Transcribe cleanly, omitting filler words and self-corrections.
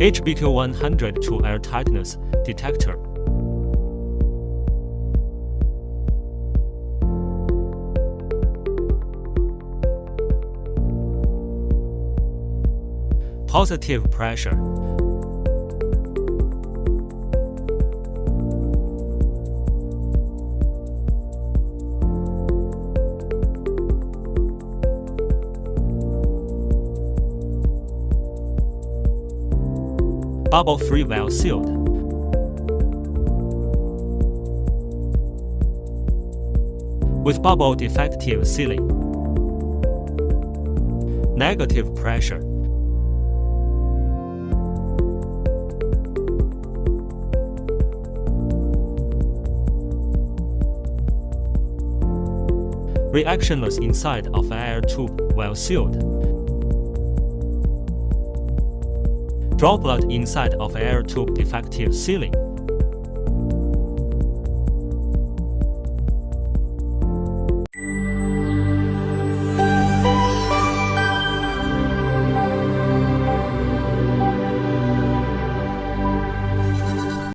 HBQ-102 air tightness detector. Positive pressure. Bubble-free well sealed. With bubble defective sealing. Negative pressure. Reactionless inside of air tube well sealed. Droplet inside of air tube defective sealing.